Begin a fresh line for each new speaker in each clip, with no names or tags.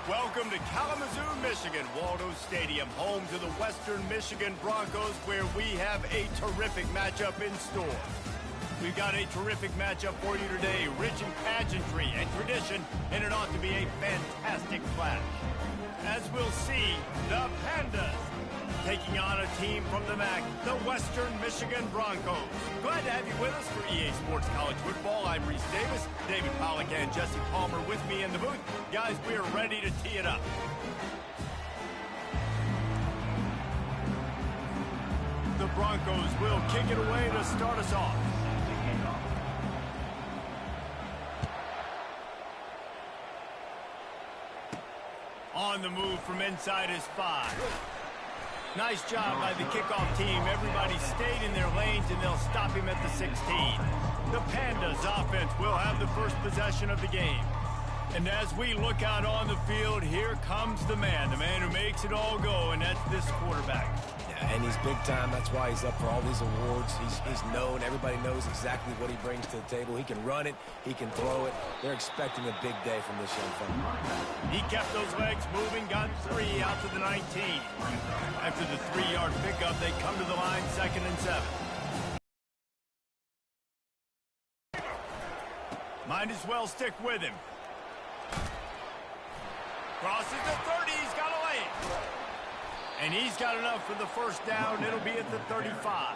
Welcome to Kalamazoo, Michigan, Waldo Stadium, home to the Western Michigan Broncos, where we have a terrific matchup in store. We've got a terrific matchup for you today, rich in pageantry and tradition, and it ought to be a fantastic clash. As we'll see, the Pandas taking on a team from the MAC, the Western Michigan Broncos. Glad to have you with us for EA Sports College Football. I'm Reese Davis, David Pollack and Jesse Palmer with me in the booth. Guys, we are ready to tee it up. The Broncos will kick it away to start us off. On the move from inside his 5. Nice job by the kickoff team. Everybody stayed in their lanes, and they'll stop him at the 16. The Pandas offense will have the first possession of the game. And as we look out on the field, here comes the man who makes it all go, and that's this quarterback.
And he's big time. That's why he's up for all these awards. He's known. Everybody knows exactly what he brings to the table. He can run it. He can throw it. They're expecting a big day from this young fella.
He kept those legs moving, got 3 out to the 19. After the 3-yard pickup, they come to the line, 2nd and 7. Might as well stick with him. Crosses the 30. He's got a lane. And he's got enough for the first down. It'll be at the 35.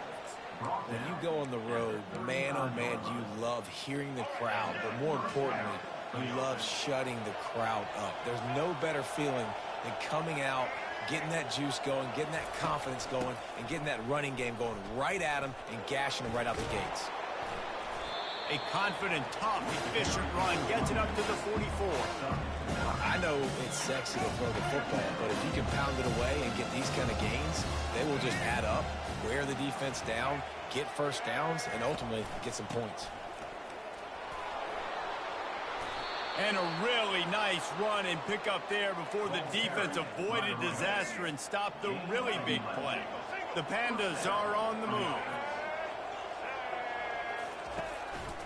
When you go on the road, man, oh man, you love hearing the crowd. But more importantly, you love shutting the crowd up. There's no better feeling than coming out, getting that juice going, getting that confidence going, and getting that running game going right at them and gashing them right out the gates.
A confident, tough, efficient run gets it up to the 44.
I know it's sexy to throw the football, but if you can pound it away and get these kind of gains, they will just add up, wear the defense down, get first downs, and ultimately get some points.
And a really nice run and pick up there before the defense avoided disaster and stopped the really big play. The Pandas are on the move.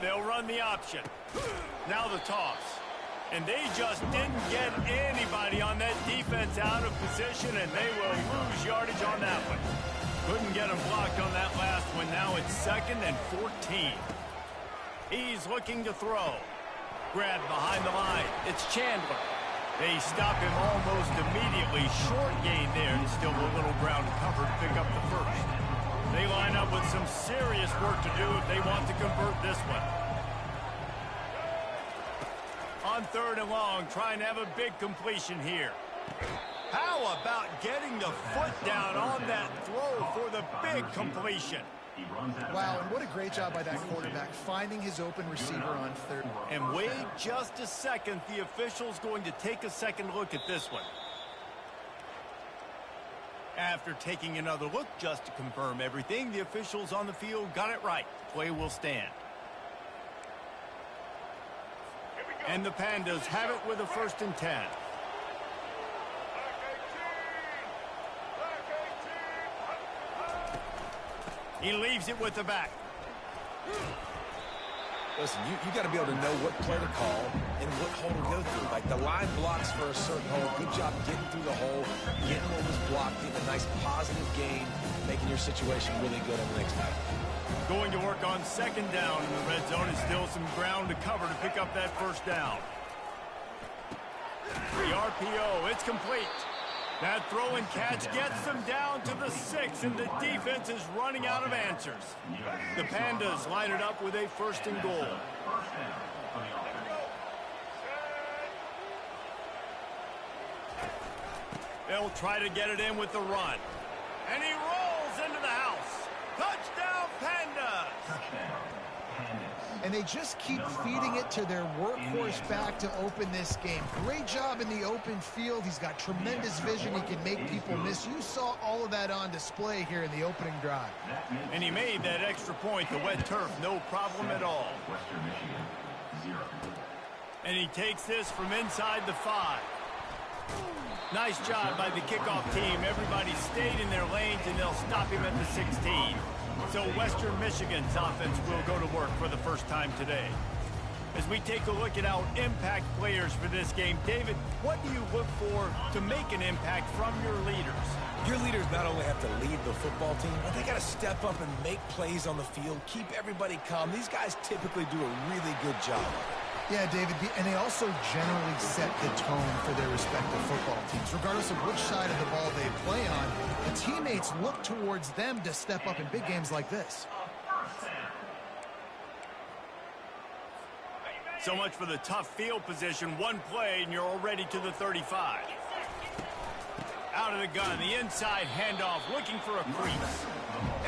They'll run the option. Now the toss. And they just didn't get anybody on that defense out of position, and they will lose yardage on that one. Couldn't get him blocked on that last one. Now it's 2nd and 14. He's looking to throw. Grabbed behind the line. It's Chandler. They stop him almost immediately. Short gain there, and still a little ground cover to pick up the first. They line up with some serious work to do if they want to convert this one. On 3rd and long, trying to have a big completion here. How about getting the foot down on that throw for the big completion?
Wow, and what a great job by that quarterback, finding his open receiver on 3rd.
And wait just a second, the official's going to take a second look at this one. After taking another look just to confirm everything, the officials on the field got it right. Play will stand. And the Pandas have it with a 1st and 10. He leaves it with the back.
Listen, you got to be able to know what play to call and what hole to go through. Like the line blocks for a certain hole. Good job getting through the hole, getting what was blocked, getting a nice positive gain, making your situation really good on the next time.
Going to work on 2nd down in the red zone, and still some ground to cover to pick up that first down. The RPO, it's complete. That throw and catch gets them down to the 6, and the defense is running out of answers. The Pandas line it up with a 1st and goal. They'll try to get it in with the run. And he rolls into the house. Touchdown, Pandas!
And they just keep feeding it to their workhorse back to open this game. Great job in the open field. He's got tremendous vision. He can make people miss. You saw all of that on display here in the opening drive.
And he made that extra point, the wet turf, no problem at all. And he takes this from inside the 5. Nice job by the kickoff team. Everybody stayed in their lanes, and they'll stop him at the 16. So Western Michigan's offense will go to work for the first time today. As we take a look at our impact players for this game, David, what do you look for to make an impact from your leaders?
Your leaders not only have to lead the football team, but they got to step up and make plays on the field, keep everybody calm. These guys typically do a really good job of it.
Yeah, David, and they also generally set the tone for their respective football teams. Regardless of which side of the ball they play on, the teammates look towards them to step up in big games like this.
So much for the tough field position. One play, and you're already to the 35. Out of the gun, the inside handoff, looking for a crease.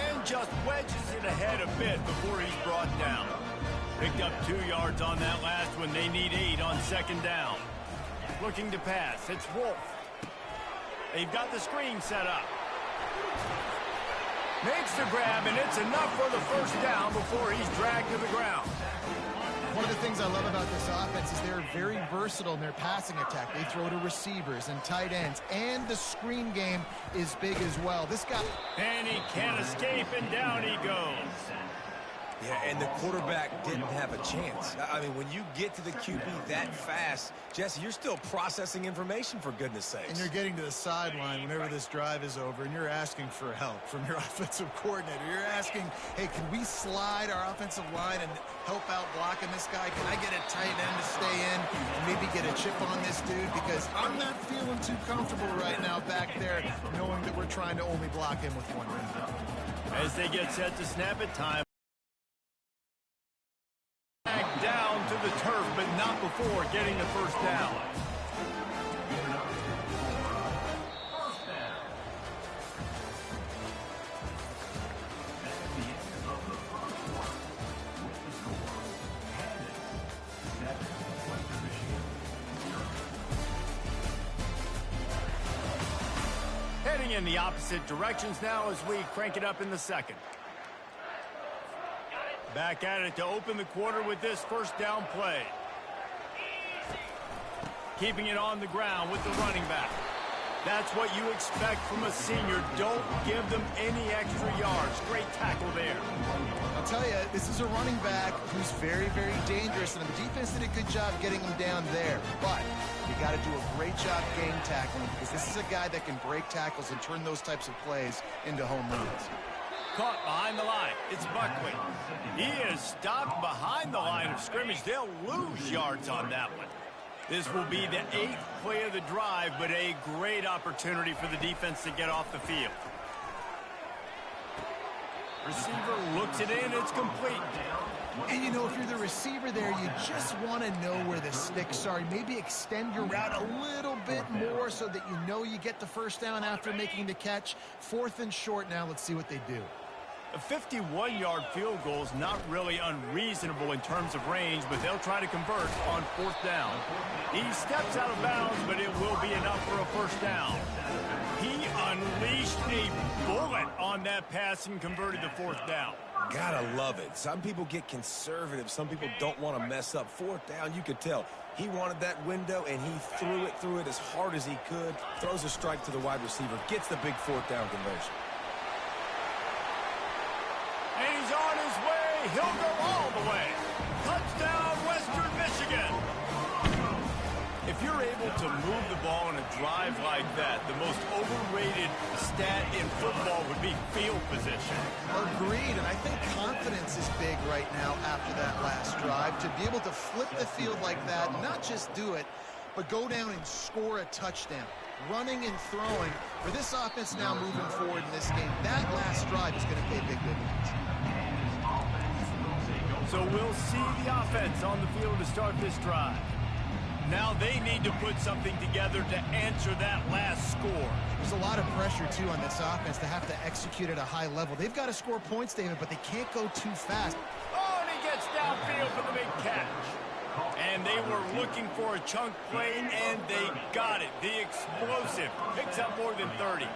And just wedges it ahead a bit before he's brought down. Picked up 2 yards on that last one. They need 8 on second down. Looking to pass. It's Wolf. They've got the screen set up. Makes the grab, and it's enough for the first down before he's dragged to the ground.
One of the things I love about this offense is they're very versatile in their passing attack. They throw to receivers and tight ends, and the screen game is big as well. This guy...
And he can't escape, and down he goes.
Yeah, and the quarterback didn't have a chance. I mean, when you get to the QB that fast, Jesse, you're still processing information, for goodness sakes.
And you're getting to the sideline whenever this drive is over, and you're asking for help from your offensive coordinator. You're asking, hey, can we slide our offensive line and help out blocking this guy? Can I get a tight end to stay in and maybe get a chip on this dude? Because I'm not feeling too comfortable right now back there, knowing that we're trying to only block him with one ring.
As they get set to snap it, time. Down to the turf, but not before getting the first down. Heading in the opposite directions now as we crank it up in the second. Back at it to open the quarter with this first down play. Keeping it on the ground with the running back. That's what you expect from a senior. Don't give them any extra yards. Great tackle there.
I'll tell you, this is a running back who's very, very dangerous, and the defense did a good job getting him down there. But you got to do a great job game tackling, because this is a guy that can break tackles and turn those types of plays into home runs.
Caught behind the line. It's Buckley. He is stopped behind the line of scrimmage. They'll lose yards on that one. This will be the 8th play of the drive, but a great opportunity for the defense to get off the field. Receiver looks it in. It's complete.
And, you know, if you're the receiver there, you just want to know where the sticks are. Maybe extend your route a little bit more so that you know you get the first down after making the catch. 4th and short now. Let's see what they do.
A 51-yard field goal is not really unreasonable in terms of range, but they'll try to convert on 4th down. He steps out of bounds, but it will be enough for a first down. He unleashed a bullet on that pass and converted the 4th down.
Gotta love it. Some people get conservative. Some people don't want to mess up. 4th down, you could tell. He wanted that window, and he threw it as hard as he could. Throws a strike to the wide receiver. Gets the big 4th down conversion.
And he's on his way. He'll go all the way. Touchdown, Western Michigan. If you're able to move the ball in a drive like that, the most overrated stat in football would be field position.
Agreed, and I think confidence is big right now after that last drive. To be able to flip the field like that, not just do it, but go down and score a touchdown. Running and throwing. For this offense now moving forward in this game, that last drive is going to pay big dividends.
So we'll see the offense on the field to start this drive. Now they need to put something together to answer that last score.
There's a lot of pressure, too, on this offense to have to execute at a high level. They've got to score points, David, but they can't go too fast.
Oh, and he gets downfield for the big catch. And they were looking for a chunk play, and they got it. The explosive picks up more than 30.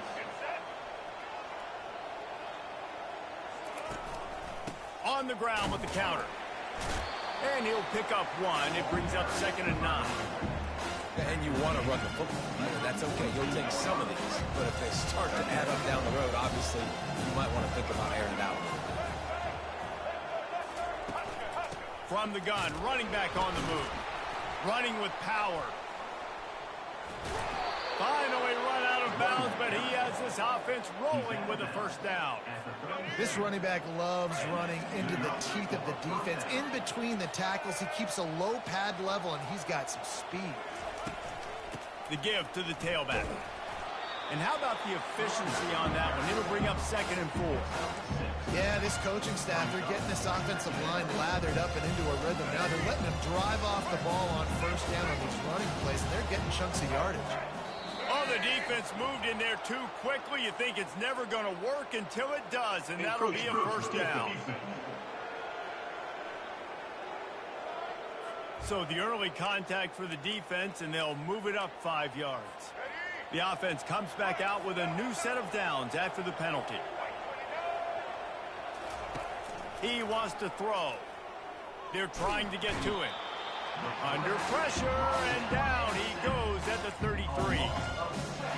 On the ground with the counter. And he'll pick up 1. It brings up 2nd and 9.
And you want to run the football. That's okay. You'll take some of these. But if they start to add up down the road, obviously, you might want to think about airing it out.
From the gun, running back on the move. Running with power. Finally run out of bounds, but he has this offense rolling with a first down.
This running back loves running into the teeth of the defense. In between the tackles, he keeps a low pad level, and he's got some speed.
The give to the tailback. And how about the efficiency on that one? It'll bring up 2nd and 4.
Yeah, this coaching staff, they're getting this offensive line lathered up and into a rhythm. Now they're letting them drive off the ball on first down on these running plays, and they're getting chunks of yardage.
Oh, the defense moved in there too quickly. You think it's never going to work until it does, and that'll be a first down. So the early contact for the defense, and they'll move it up 5 yards. The offense comes back out with a new set of downs after the penalty. He wants to throw. They're trying to get to him. Under pressure, and down he goes at the 33.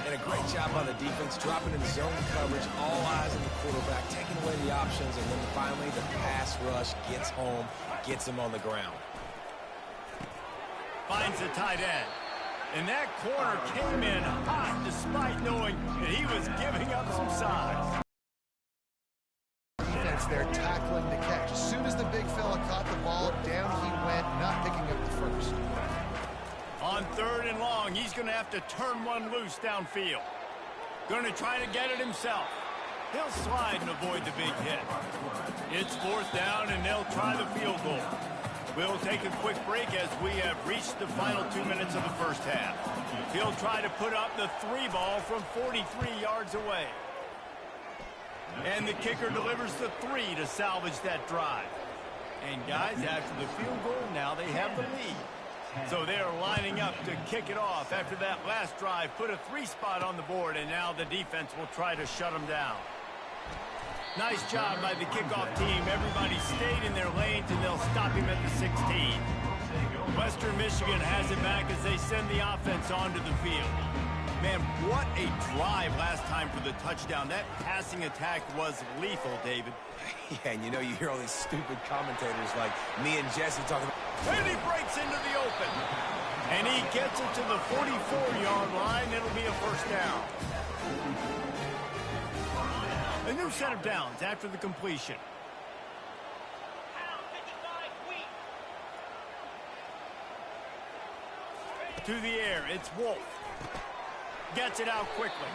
And a great job by the defense, dropping in zone coverage, all eyes on the quarterback, taking away the options, and then finally the pass rush gets home, gets him on the ground.
Finds the tight end. And that corner came in hot despite knowing that he was giving up some size.
Defense there tackling the catch. As soon as the big fella caught the ball, down he went, not picking up the first.
On 3rd and long, he's going to have to turn one loose downfield. Going to try to get it himself. He'll slide and avoid the big hit. It's 4th down, and they'll try the field goal. We'll take a quick break as we have reached the final 2 minutes of the first half. He'll try to put up the 3 ball from 43 yards away. And the kicker delivers the 3 to salvage that drive. And guys, after the field goal, now they have the lead. So they're lining up to kick it off after that last drive. Put a 3 spot on the board, and now the defense will try to shut them down. Nice job by the kickoff team. Everybody stayed in their lanes, and they'll stop him at the 16. Western Michigan has it back as they send the offense onto the field. Man, what a drive last time for the touchdown. That passing attack was lethal, David.
Yeah, and you know, you hear all these stupid commentators like me and Jesse talking about...
And he breaks into the open. And he gets it to the 44-yard line. It'll be a first down. A new set of downs after the completion. To the air, it's Wolf. Gets it out quickly.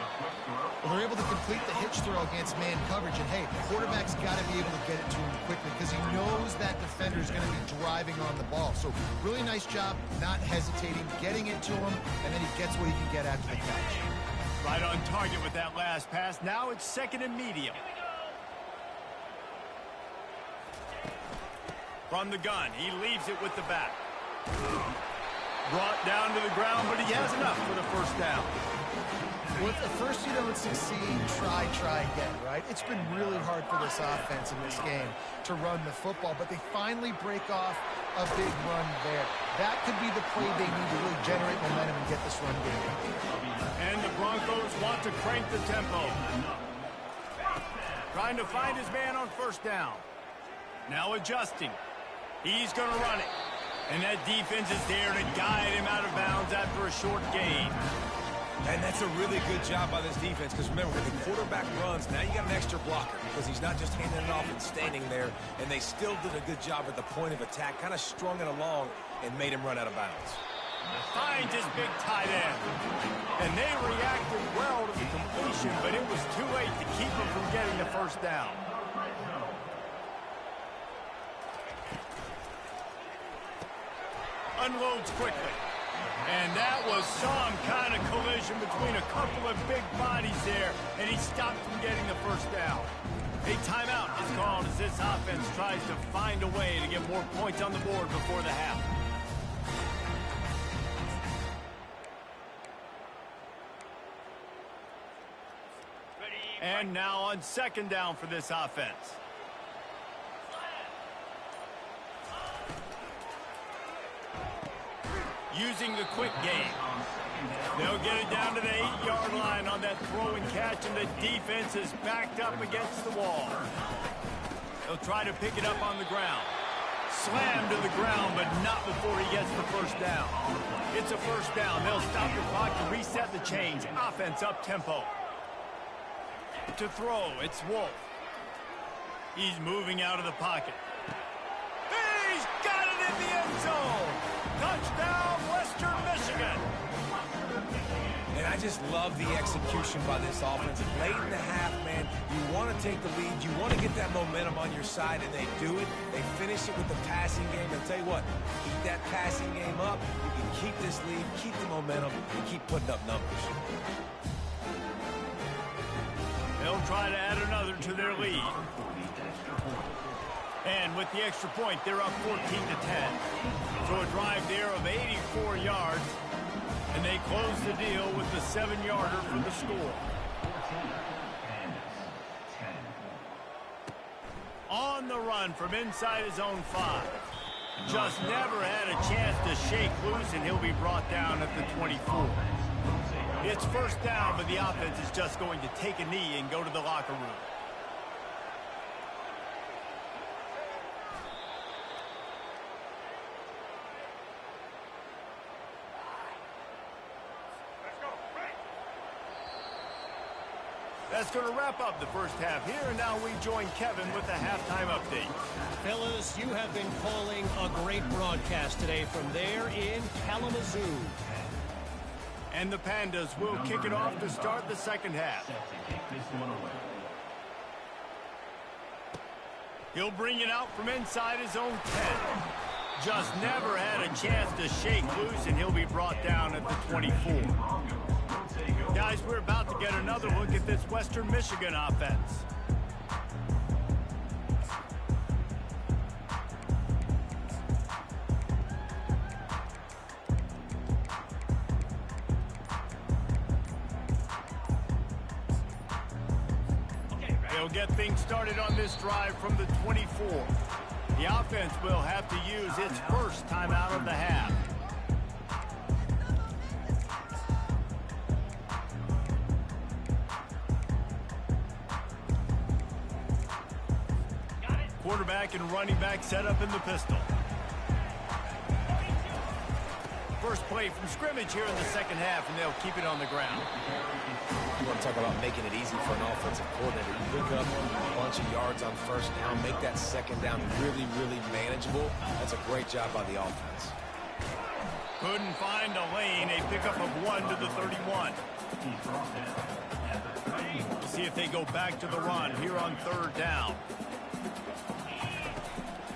Well, they're able to complete the hitch throw against man coverage. And, hey, the quarterback's got to be able to get it to him quickly because he knows that defender's going to be driving on the ball. So, really nice job not hesitating, getting it to him, and then he gets what he can get after the catch.
Right on target with that last pass. Now it's 2nd and medium. From the gun, he leaves it with the back. Brought down to the ground, but he has enough for the first down.
Well, if at first you don't succeed, try again, right? It's been really hard for this offense in this game to run the football, but they finally break off a big run there. That could be the play they need to really generate momentum and get this run game.
And the Broncos want to crank the tempo. Trying to find his man on first down. Now adjusting. He's going to run it. And that defense is there to guide him out of bounds after a short gain.
And that's a really good job by this defense because, remember, when the quarterback runs, now you got an extra blocker because he's not just handing it off and standing there. And they still did a good job at the point of attack, kind of strung it along and made him run out of bounds.
Finds his big tight end. And they reacted well to the completion, but it was too late to keep him from getting the first down. Unloads quickly. And that was some kind of collision between a couple of big bodies there, and he stopped from getting the first down. A timeout is called as this offense tries to find a way to get more points on the board before the half. And now on 2nd down for this offense. Using the quick game. They'll get it down to the 8-yard line on that throw and catch, and the defense is backed up against the wall. They'll try to pick it up on the ground. Slammed to the ground, but not before he gets the first down. It's a first down. They'll stop the clock to reset the chains. Offense up-tempo. To throw, it's Wolf. He's moving out of the pocket. He's got it in the end zone. Touchdown, Western Michigan.
And I just love the execution by this offense. Late in the half, man, you want to take the lead. You want to get that momentum on your side, and they do it. They finish it with the passing game. And tell you what, keep that passing game up. You can keep this lead, keep the momentum, and keep putting up numbers.
They'll try to add another to their lead. And with the extra point, they're up 14-10. So a drive there of 84 yards. And they close the deal with the 7-yarder for the score. On the run from inside his own 5. Just never had a chance to shake loose, and he'll be brought down at the 24. It's first down, but the offense is just going to take a knee and go to the locker room. That's going to wrap up the first half here, and now we join Kevin with the halftime update.
Fellas, you have been calling a great broadcast today from there in Kalamazoo.
And the Pandas will kick it off to start the second half. He'll bring it out from inside his own 10. Just never had a chance to shake loose, and he'll be brought down at the 24. Guys, we're about to get another look at this Western Michigan offense. They'll get things started on this drive from the 24. The offense will have to use its first timeout of the half. Quarterback and running back set up in the pistol. First play from scrimmage here in the second half, and they'll keep it on the ground.
You want to talk about making it easy for an offensive coordinator. You pick up a bunch of yards on first down, make that second down really, really manageable. That's a great job by the offense.
Couldn't find a lane. A pickup of 1 to the 31. We'll see if they go back to the run here on third down.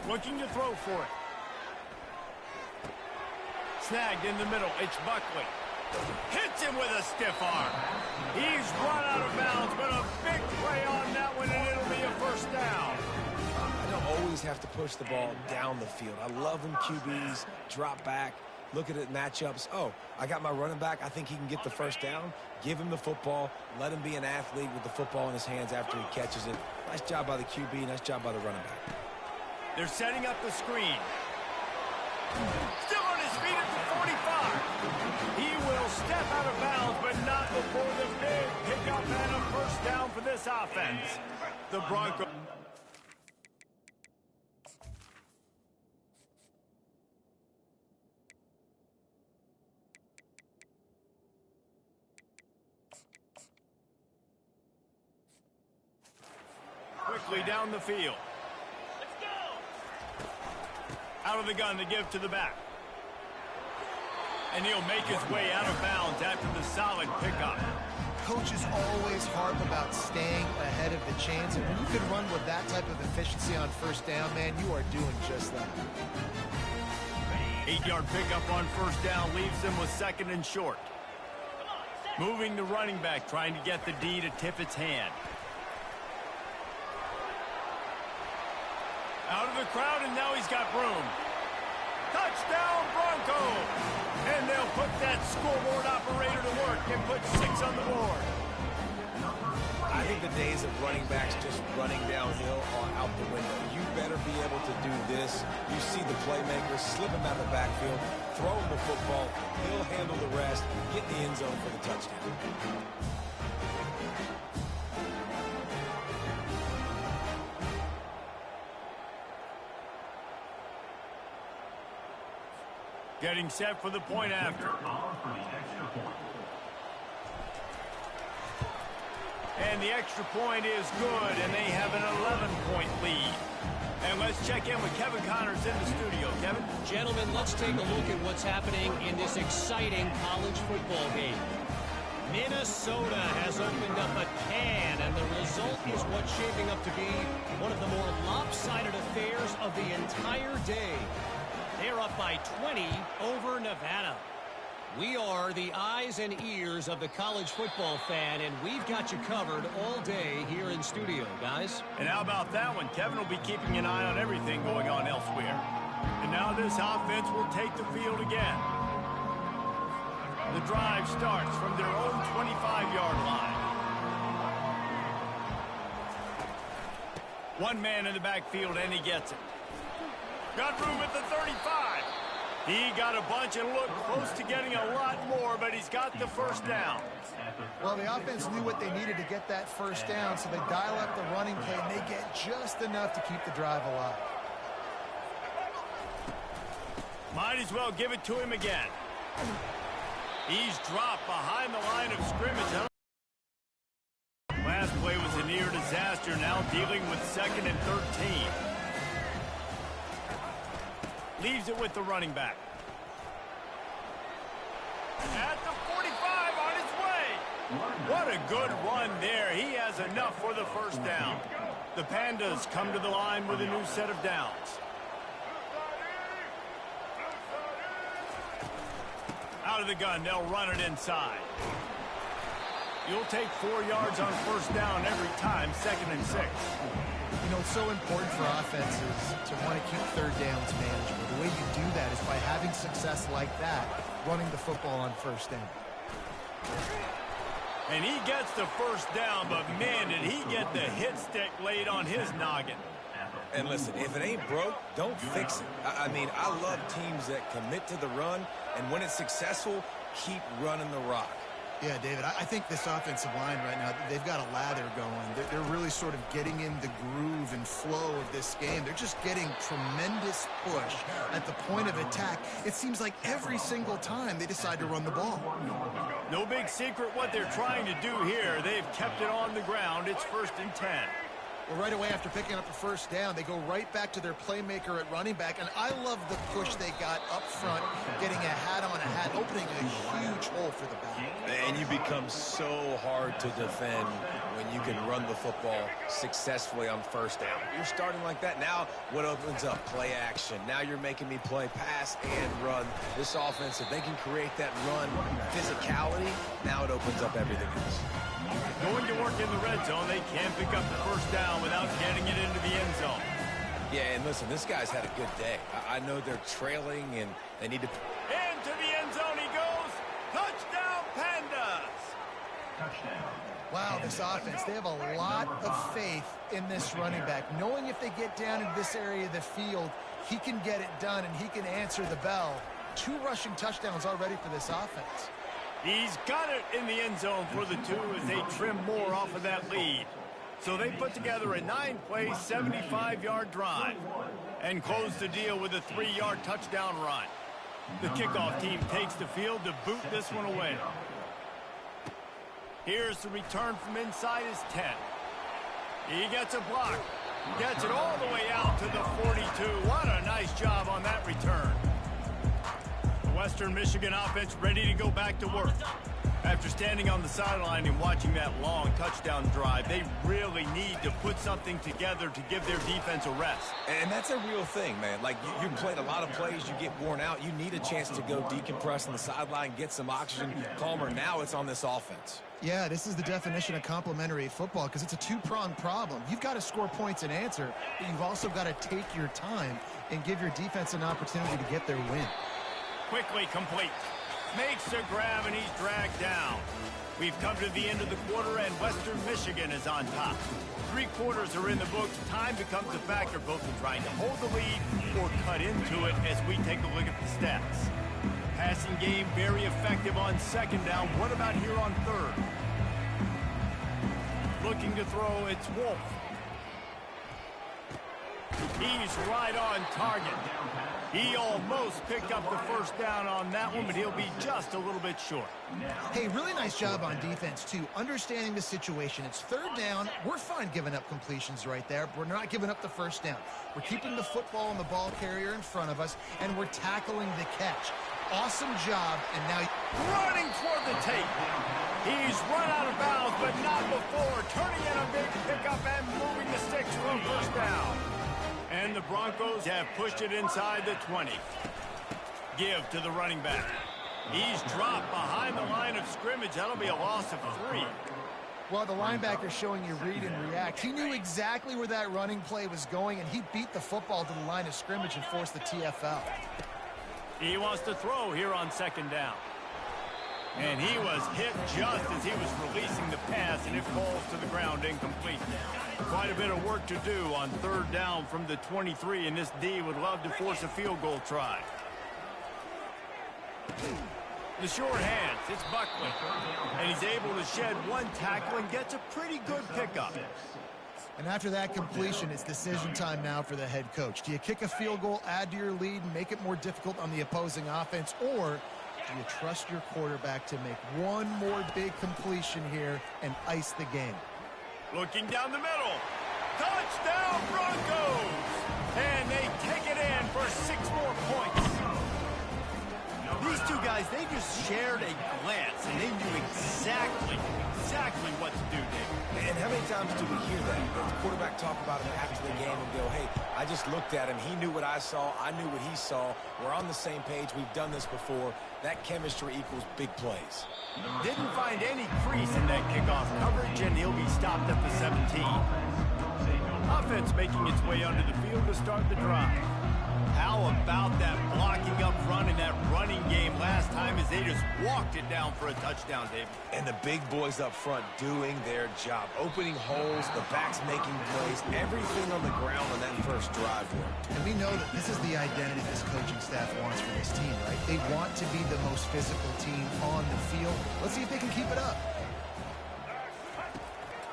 Looking to throw for it. Snagged in the middle. It's Buckley. Hits him with a stiff arm. He's run out of bounds, but a big play on that one, and it'll be a first down.
I don't always have to push the ball down the field. I love when QBs drop back, look at it matchups. Oh, I got my running back. I think he can get the first down. Give him the football. Let him be an athlete with the football in his hands after he catches it. Nice job by the QB. Nice job by the running back.
They're setting up the screen. Still on his feet at the 45. He will step out of bounds, but not before the big pickup and a first down for this offense. The Broncos. Quickly down the field. Out of the gun to give to the back. And he'll make his way out of bounds after the solid pickup.
Coaches always harp about staying ahead of the chains, and when you can run with that type of efficiency on first down, man, you are doing just that.
8-yard pickup on first down leaves them with second and short. Moving the running back, trying to get the D to tip its hand. Out of the crowd, and now he's got room. Touchdown, Broncos! And they'll put that scoreboard operator to work and put 6 on the board.
I think the days of running backs just running downhill are out the window. You better be able to do this. You see the playmaker, slip him out of the backfield, throw him the football, he'll handle the rest, get in the end zone for the touchdown.
Getting set for the point after. And the extra point is good, and they have an 11-point lead. And let's check in with Kevin Connors in the studio. Kevin?
Gentlemen, let's take a look at what's happening in this exciting college football game. Minnesota has opened up a can, and the result is what's shaping up to be one of the more lopsided affairs of the entire day. They're up by 20 over Nevada. We are the eyes and ears of the college football fan, and we've got you covered all day here in studio, guys.
And how about that one? Kevin will be keeping an eye on everything going on elsewhere. And now this offense will take the field again. The drive starts from their own 25-yard line. One man in the backfield, and he gets it. Got room at the 35. He got a bunch and looked close to getting a lot more, but he's got the first down.
Well, the offense knew what they needed to get that first down, so they dial up the running play, and they get just enough to keep the drive alive.
Might as well give it to him again. He's dropped behind the line of scrimmage. Last play was a near disaster, now dealing with 2nd and 13. Leaves it with the running back. At the 45 on his way. What a good run there. He has enough for the first down. The Pandas come to the line with a new set of downs. Out of the gun, they'll run it inside. You'll take 4 yards on first down every time, 2nd and 6.
You know, it's so important for offenses to want to keep third downs manageable. The way you do that is by having success like that, running the football on first down.
And he gets the first down, but man, did he get the hit stick laid on his noggin.
And listen, if it ain't broke, don't fix it. I mean, I love teams that commit to the run, and when it's successful, keep running the rock.
Yeah, David, I think this offensive line right now, they've got a lather going. They're really sort of getting in the groove and flow of this game. They're just getting tremendous push at the point of attack. It seems like every single time they decide to run the ball.
No big secret what they're trying to do here. They've kept it on the ground. It's 1st and 10.
Well, right away after picking up the first down, they go right back to their playmaker at running back, and I love the push they got up front, getting a hat on a hat, opening a huge hole for the back.
And you become so hard to defend when you can run the football successfully on first down. You're starting like that. Now what opens up? Play action. Now you're making me play pass and run. This offense, if they can create that run physicality, now it opens up everything else.
Going to work in the red zone, they can't pick up the first down without getting it into the end zone.
Yeah, and listen, this guy's had a good day. I know they're trailing, and they need to...
Into the end zone he goes. Touchdown, Pandas.
Touchdown. Wow, this offense, they have a lot of faith in this running back. Knowing if they get down into this area of the field, he can get it done, and he can answer the bell. 2 rushing touchdowns already for this offense.
He's got it in the end zone for the 2 as they trim more off of that lead. So they put together a 9-play, 75-yard drive and close the deal with a 3-yard touchdown run. The kickoff team takes the field to boot this one away. Here's the return from inside his 10. He gets a block. Gets it all the way out to the 42. What a nice job on that return. Western Michigan offense ready to go back to work. After standing on the sideline and watching that long touchdown drive, they really need to put something together to give their defense a rest.
And that's a real thing, man. Like, you played a lot of plays, you get worn out. You need a chance to go decompress on the sideline, get some oxygen, calmer. Now it's on this offense.
Yeah, this is the definition of complementary football because it's a 2-pronged problem. You've got to score points and answer, but you've also got to take your time and give your defense an opportunity to get their win.
Quickly complete. Makes a grab, and he's dragged down. We've come to the end of the quarter, and Western Michigan is on top. 3 quarters are in the books. Time becomes a factor, both in trying to hold the lead or cut into it as we take a look at the stats. Passing game very effective on 2nd down. What about here on 3rd? Looking to throw, it's Wolf. He's right on target. He almost picked up the first down on that one, but he'll be just a little bit short.
Hey, really nice job on defense, too. Understanding the situation. It's third down. We're fine giving up completions right there. We're not giving up the first down. We're keeping the football and the ball carrier in front of us, and we're tackling the catch. Awesome job, and now
running toward the tape. He's run out of bounds, but not before. Turning in a big pickup and moving the sticks for a first down. And the Broncos have pushed it inside the 20. Give to the running back. He's dropped behind the line of scrimmage. That'll be a loss of 3.
Well, the linebacker's showing you read and react. He knew exactly where that running play was going, and he beat the football to the line of scrimmage and forced the TFL.
He wants to throw here on second down. And he was hit just as he was releasing the pass, and it falls to the ground incomplete. Quite a bit of work to do on third down from the 23, and this D would love to force a field goal try. The short hands, it's Buckley. And he's able to shed one tackle and gets a pretty good pickup.
And after that completion, it's decision time now for the head coach. Do you kick a field goal, add to your lead, and make it more difficult on the opposing offense, or do you trust your quarterback to make one more big completion here and ice the game?
Looking down the middle. Touchdown, Broncos! And they take it in for 6 more points. These two guys, they just shared a glance, and they knew exactly what to do, Dave.
And how many times do we hear that? The quarterback talk about him after the game and go, hey, I just looked at him. He knew what I saw. I knew what he saw. We're on the same page. We've done this before. That chemistry equals big plays.
Didn't find any crease in that kickoff coverage, and he'll be stopped at the 17. Offense making its way onto the field to start the drive. How about that blocking up front in that running game last time as they just walked it down for a touchdown, David?
And the big boys up front doing their job. Opening holes, the backs making plays, everything on the ground on that first drive worked.
And we know that this is the identity this coaching staff wants for this team, right? They want to be the most physical team on the field. Let's see if they can keep it up.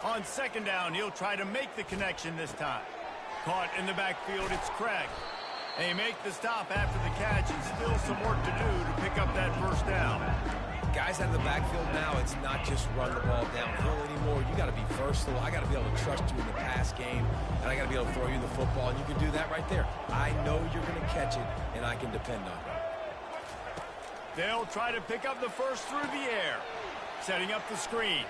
On second down, he'll try to make the connection this time. Caught in the backfield, it's Craig. They make the stop after the catch, and still some work to do to pick up that first down.
Guys out of the backfield now, it's not just run the ball downhill anymore. You got to be versatile. I got to be able to trust you in the pass game, and I got to be able to throw you the football, and you can do that right there. I know you're going to catch it, and I can depend on it.
They'll try to pick up the first through the air, setting up the screen.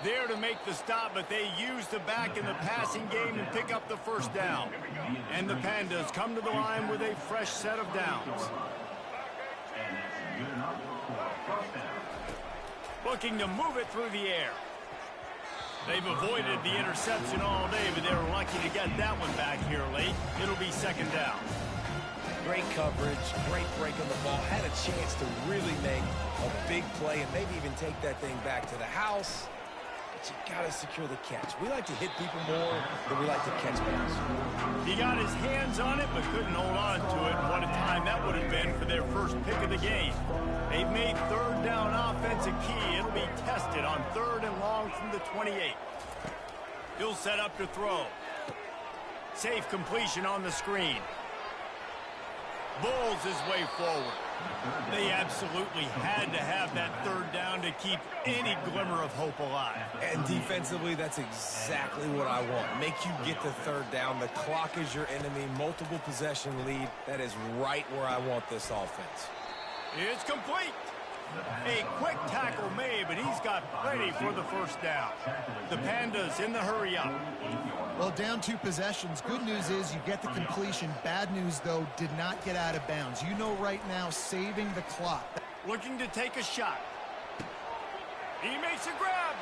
There to make the stop, but they use the back in the passing game and pick up the first down. And the Pandas come to the line with a fresh set of downs. Looking to move it through the air. They've avoided the interception all day, but they were lucky to get that one back here late. It'll be second down.
Great coverage, great break on the ball. Had a chance to really make a big play and maybe even take that thing back to the house. You got to secure the catch. We like to hit people more than we like to catch balls.
He got his hands on it, but couldn't hold on to it. What a time that would have been for their first pick of the game. They've made third down offense a key. It'll be tested on third and long from the 28. He'll set up to throw. Safe completion on the screen. Bulls his way forward. They absolutely had to have that third down to keep any glimmer of hope alive.
And defensively, that's exactly what I want. Make you get the third down. The clock is your enemy. Multiple possession lead. That is right where I want this offense.
It's complete. A quick tackle made, but he's got plenty for the first down. The Pandas in the hurry up.
Well, down 2 possessions. Good news is you get the completion. Bad news, though, did not get out of bounds. You know right now, saving the clock.
Looking to take a shot. He makes a grab,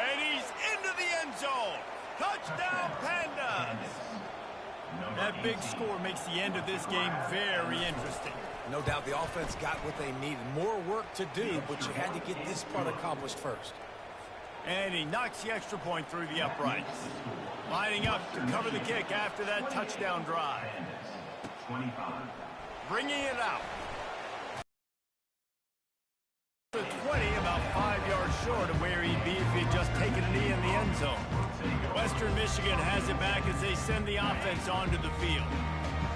and he's into the end zone. Touchdown, Pandas! That big score makes the end of this game very interesting.
No doubt the offense got what they needed. More work to do, but you had to get this part accomplished first.
And he knocks the extra point through the uprights. Lining up to cover the kick after that touchdown drive. Bringing it out. The 20, about 5 yards short of where he'd be if he'd just taken a knee in the end zone. Western Michigan has it back as they send the offense onto the field.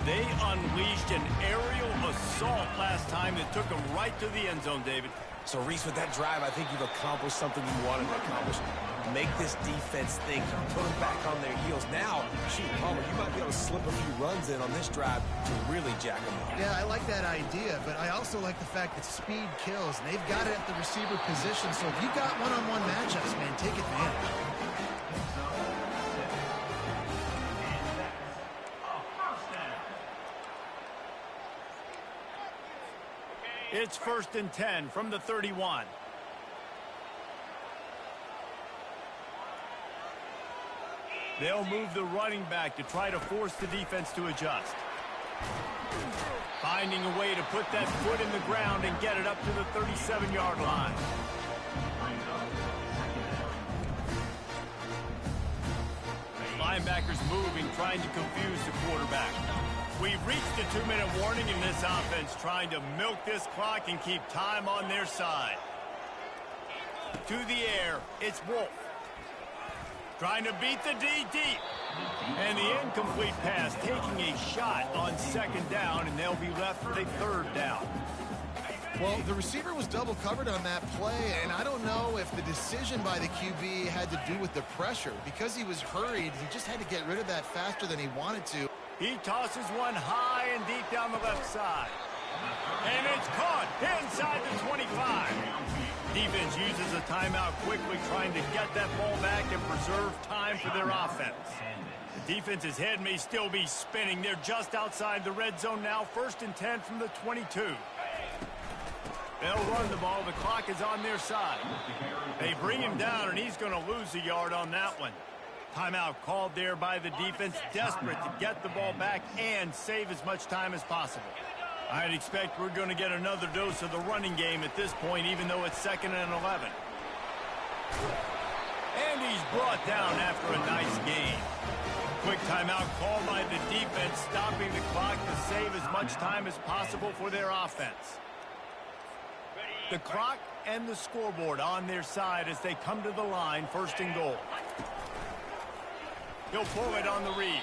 They unleashed an aerial assault last time that took them right to the end zone, David.
So, Reese, with that drive, I think you've accomplished something you wanted to accomplish. Make this defense think. Put them back on their heels. Now, shoot, Palmer, you might be able to slip a few runs in on this drive to really jack them up.
Yeah, I like that idea, but I also like the fact that speed kills, and they've got it at the receiver position. So if you've got one-on-one matchups, man, take advantage.
It's 1st and 10 from the 31. They'll move the running back to try to force the defense to adjust. Finding a way to put that foot in the ground and get it up to the 37-yard line. Linebackers moving, trying to confuse the quarterback. We've reached a 2-minute warning in this offense, trying to milk this clock and keep time on their side. To the air, it's Wolf. Trying to beat the D deep. And the incomplete pass, taking a shot on 2nd down, and they'll be left with a 3rd down.
Well, the receiver was double covered on that play, and I don't know if the decision by the QB had to do with the pressure. Because he was hurried, he just had to get rid of that faster than he wanted to.
He tosses one high and deep down the left side. And it's caught inside the 25. Defense uses a timeout quickly, trying to get that ball back and preserve time for their offense. The defense's head may still be spinning. They're just outside the red zone now. 1st and 10 from the 22. They'll run the ball. The clock is on their side. They bring him down, and he's going to lose a yard on that one. Timeout called there by the defense, desperate to get the ball back and save as much time as possible. I'd expect we're going to get another dose of the running game at this point, even though it's 2nd and 11. And he's brought down after a nice gain. Quick timeout called by the defense, stopping the clock to save as much time as possible for their offense. The clock and the scoreboard on their side as they come to the line, 1st and goal. He'll pull it on the read.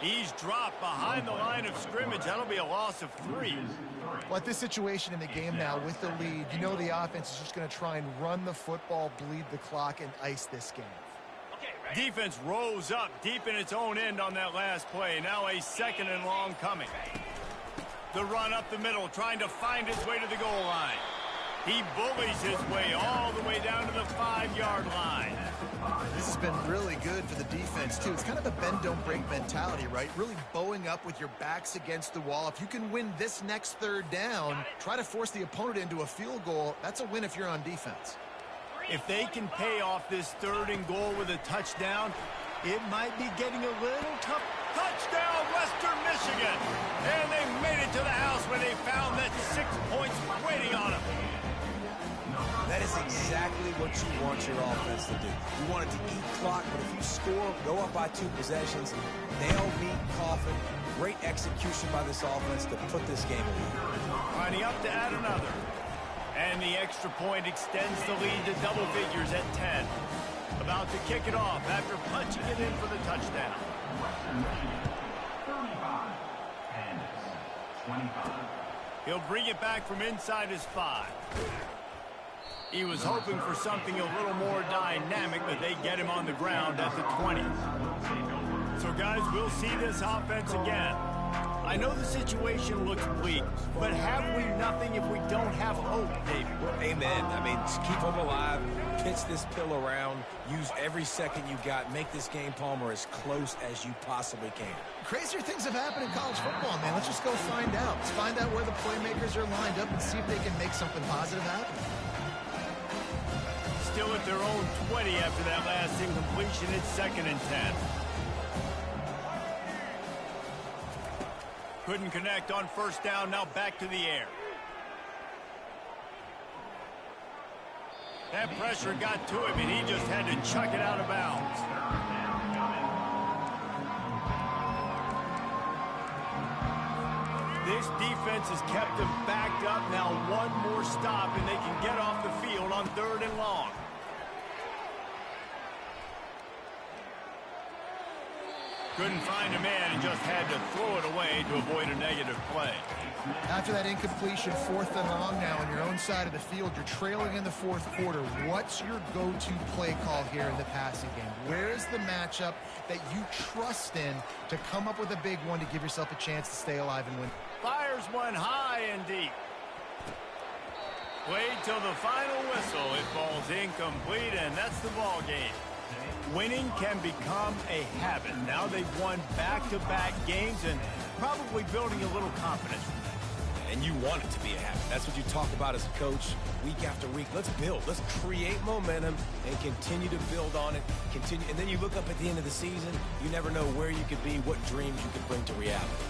He's dropped behind the line of scrimmage. That'll be a loss of 3.
Well, at this situation in the game now with the lead, you know the offense is just going to try and run the football, bleed the clock, and ice this game.
Defense rose up deep in its own end on that last play. Now a 2nd and long coming. The run up the middle, trying to find his way to the goal line. He bullies his way all the way down to the 5-yard line.
This has been really good for the defense, too. It's kind of a bend-don't-break mentality, right? Really bowing up with your backs against the wall. If you can win this next 3rd down, try to force the opponent into a field goal. That's a win if you're on defense.
If they can pay off this 3rd and goal with a touchdown, it might be getting a little tough. Touchdown, Western Michigan! And they made it to the house when they found that 6 points waiting on them.
That is exactly what you want your offense to do. You want it to eat clock, but if you score, go up by 2 possessions, nail, meet, coffin. Great execution by this offense to put this game away.
Lining up to add another. And the extra point extends the lead to double figures at 10. About to kick it off after punching it in for the touchdown.
35 and 25.
He'll bring it back from inside his 5. He was hoping for something a little more dynamic, but they get him on the ground at the 20. So, guys, we'll see this offense again. I know the situation looks bleak, but have we nothing if we don't have hope, David?
Well, amen. I mean, just keep them alive, pitch this pill around, use every second you got, make this game, Palmer, as close as you possibly can.
Crazier things have happened in college football, man. Let's just go find out. Let's find out where the playmakers are lined up and see if they can make something positive happen.
Still at their own 20 after that last incompletion. It's 2nd and 10. Couldn't connect on 1st down. Now back to the air. That pressure got to him, and he just had to chuck it out of bounds. This defense has kept them backed up. Now one more stop, and they can get off the field on 3rd and long. Couldn't find a man and just had to throw it away to avoid a negative play.
After that incompletion, 4th and long now on your own side of the field, you're trailing in the 4th quarter. What's your go-to play call here in the passing game? Where is the matchup that you trust in to come up with a big one to give yourself a chance to stay alive and win?
Fires one high and deep. Wait till the final whistle. It falls incomplete, and that's the ball game. Winning can become a habit. Now they've won back-to-back games and probably building a little confidence.
And you want it to be a habit. That's what you talk about as a coach week after week. Let's build. Let's create momentum and continue to build on it. Continue, and then you look up at the end of the season, you never know where you could be, what dreams you could bring to reality.